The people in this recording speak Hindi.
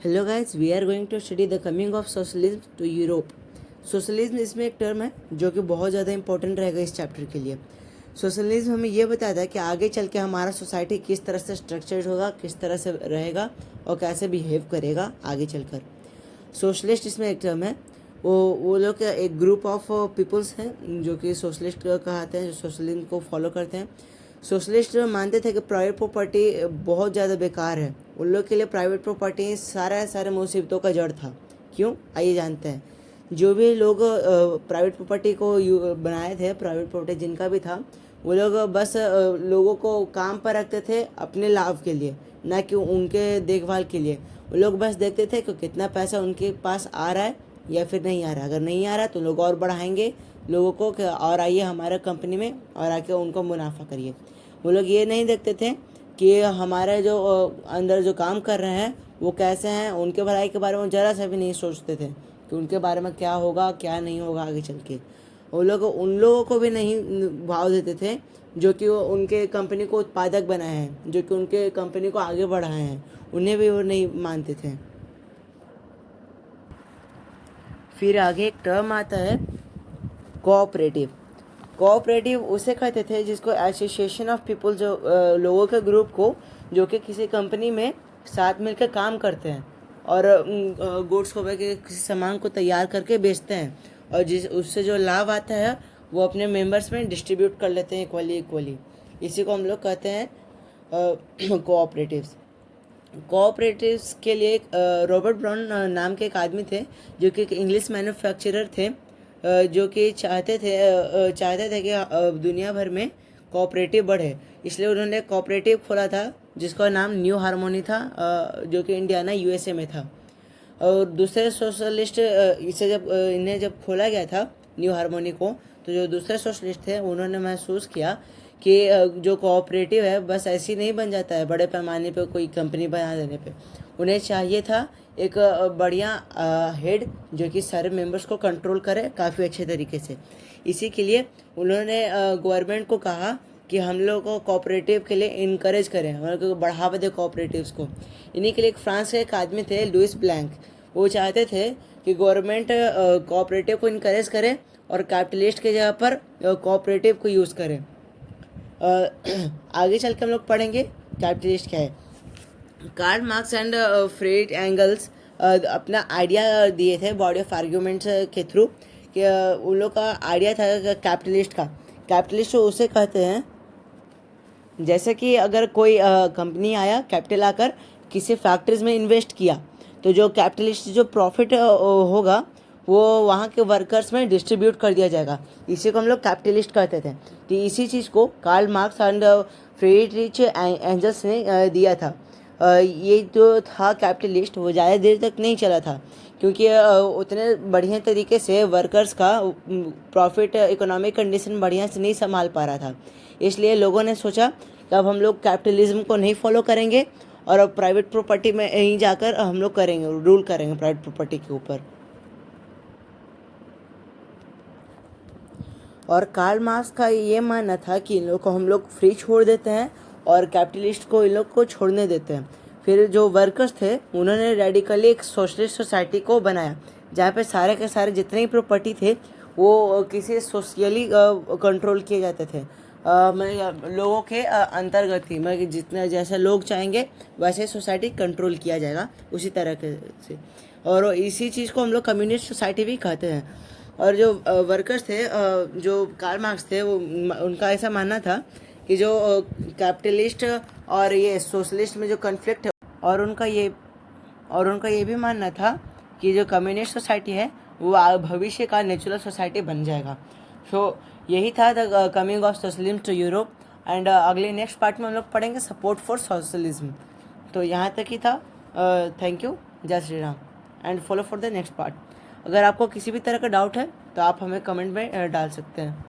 Hello guys, we are going to study the coming of socialism to Europe. Socialism इसमें एक टर्म है जो कि बहुत ज़्यादा इंपॉर्टेंट रहेगा इस चैप्टर के लिए। सोशलिज्म हमें यह बताता है कि आगे चल के हमारा सोसाइटी किस तरह से स्ट्रक्चर्ड होगा, किस तरह से रहेगा और कैसे बिहेव करेगा आगे चलकर। सोशलिस्ट इसमें एक टर्म है। वो लोग एक ग्रुप ऑफ पीपल्स हैं जो कि सोशलिस्ट कहते हैं, जो सोशलिज्म को फॉलो करते हैं। सोशलिस्ट मानते थे कि प्राइवेट प्रॉपर्टी बहुत ज़्यादा बेकार है। उन लोग के लिए प्राइवेट प्रॉपर्टी सारे मुसीबतों का जड़ था। क्यों, आइए जानते हैं। जो भी लोग प्राइवेट प्रॉपर्टी को बनाए थे, प्राइवेट प्रॉपर्टी जिनका भी था, वो लोग बस लोगों को काम पर रखते थे अपने लाभ के लिए, ना कि उनके देखभाल के लिए। वो लोग बस देखते थे कि कितना पैसा उनके पास आ रहा है या फिर नहीं आ रहा। अगर नहीं आ रहा तो लोग और बढ़ाएंगे लोगों को कि और आइए हमारे कंपनी में और आके उनको मुनाफा करिए। वो लोग ये नहीं देखते थे कि हमारे जो अंदर जो काम कर रहे हैं वो कैसे हैं। उनके भलाई के बारे में ज़रा सा भी नहीं सोचते थे कि उनके बारे में क्या होगा क्या नहीं होगा आगे चल के। वो लोग उन लोगों को भी नहीं भाव देते थे जो कि वो उनके कंपनी को उत्पादक बनाए हैं, जो कि उनके कंपनी को आगे बढ़ाए हैं, उन्हें भी वो नहीं मानते थे। फिर आगे एक टर्म आता है कोऑपरेटिव। कोऑपरेटिव उसे कहते थे जिसको एसोसिएशन ऑफ पीपल, जो लोगों के ग्रुप को जो कि किसी कंपनी में साथ मिलकर काम करते हैं और गुड्स को किसी सामान को तैयार करके बेचते हैं और जिस उससे जो लाभ आता है वो अपने मेंबर्स में डिस्ट्रीब्यूट कर लेते हैं इक्वली। इसी को हम लोग कहते हैं कोऑपरेटिव्स। कोऑपरेटिव्स के लिए रॉबर्ट ब्राउन नाम के एक आदमी थे जो कि एक इंग्लिश मैन्युफैक्चरर थे, जो कि चाहते थे कि दुनिया भर में कोऑपरेटिव बढ़े। इसलिए उन्होंने कोऑपरेटिव खोला था जिसका नाम न्यू हार्मोनी था, जो कि इंडियाना यूएसए में था। और दूसरे सोशलिस्ट इन्हें जब खोला गया था न्यू हार्मोनी को, तो जो दूसरे सोशलिस्ट थे उन्होंने महसूस किया कि जो कोऑपरेटिव है बस ऐसे ही नहीं बन जाता है बड़े पैमाने पे कोई कंपनी बना देने पे। उन्हें चाहिए था एक बढ़िया हेड जो कि सारे मेंबर्स को कंट्रोल करे काफ़ी अच्छे तरीके से। इसी के लिए उन्होंने गवर्नमेंट को कहा कि हम लोग को कोऑपरेटिव के लिए इनकरेज करें, हम लोग को बढ़ावा दें कोऑपरेटिव्स को। इन्हीं के लिए एक फ्रांस के एक आदमी थे लुइस ब्लैंक। वो चाहते थे कि गवर्नमेंट कोऑपरेटिव को इनकरेज करे और कैपिटलिस्ट के जगह पर कोऑपरेटिव को यूज़ करें। आगे चल के हम लोग पढ़ेंगे कैपिटलिस्ट क्या है। Karl Marx and Friedrich Engels अपना आइडिया दिए थे बॉडी ऑफ आर्ग्यूमेंट्स के थ्रू कि उन लोग का आइडिया था कैपिटलिस्ट का। कैपिटलिस्ट उसे कहते हैं जैसे कि अगर कोई कंपनी आया, कैपिटल आकर किसी फैक्ट्रीज में इन्वेस्ट किया, तो जो कैपिटलिस्ट जो प्रॉफिट होगा वो वहाँ के वर्कर्स में डिस्ट्रीब्यूट कर दिया जाएगा। इसी को हम लोग कैपिटलिस्ट कहते थे। तो इसी चीज़ को Karl Marx and Friedrich Engels ने दिया था। ये जो था कैपिटलिस्ट वो ज़्यादा देर तक नहीं चला था क्योंकि उतने बढ़िया तरीके से वर्कर्स का प्रॉफिट इकोनॉमिक कंडीशन बढ़िया से नहीं संभाल पा रहा था। इसलिए लोगों ने सोचा कि अब हम लोग कैपिटलिज्म को नहीं फॉलो करेंगे और अब प्राइवेट प्रॉपर्टी में यहीं जाकर हम लोग करेंगे, रूल करेंगे प्राइवेट प्रॉपर्टी के ऊपर। और कार्ल मार्क्स का ये मानना था कि इन लोग को हम लोग फ्री छोड़ देते हैं और कैपिटलिस्ट को इन लोग को छोड़ने देते हैं। फिर जो वर्कर्स थे उन्होंने रेडिकली एक सोशलिस्ट सोसाइटी को बनाया जहाँ पे सारे के सारे जितने ही प्रॉपर्टी थे वो किसी सोशली कंट्रोल किए जाते थे। लोगों के अंतर्गत ही, मैं जितने जैसे लोग चाहेंगे वैसे सोसाइटी कंट्रोल किया जाएगा उसी तरह से। और इसी चीज़ को हम लोग कम्युनिस्ट सोसाइटी भी कहते हैं। और जो वर्कर्स थे, जो कार्ल मार्क्स थे, वो उनका ऐसा मानना था कि जो कैपिटलिस्ट और ये सोशलिस्ट में जो कन्फ्लिक्ट है, और उनका ये भी मानना था कि जो कम्युनिस्ट सोसाइटी है वो भविष्य का नेचुरल सोसाइटी बन जाएगा। सो यही था the coming of socialism to Europe. And अगले नेक्स्ट पार्ट में हम लोग पढ़ेंगे सपोर्ट फॉर सोशलिज्म। तो यहाँ तक ही था। थैंक यू, जय Shri Ram, and follow for the next part. अगर आपको किसी भी तरह का डाउट है तो आप हमें कमेंट में डाल सकते हैं।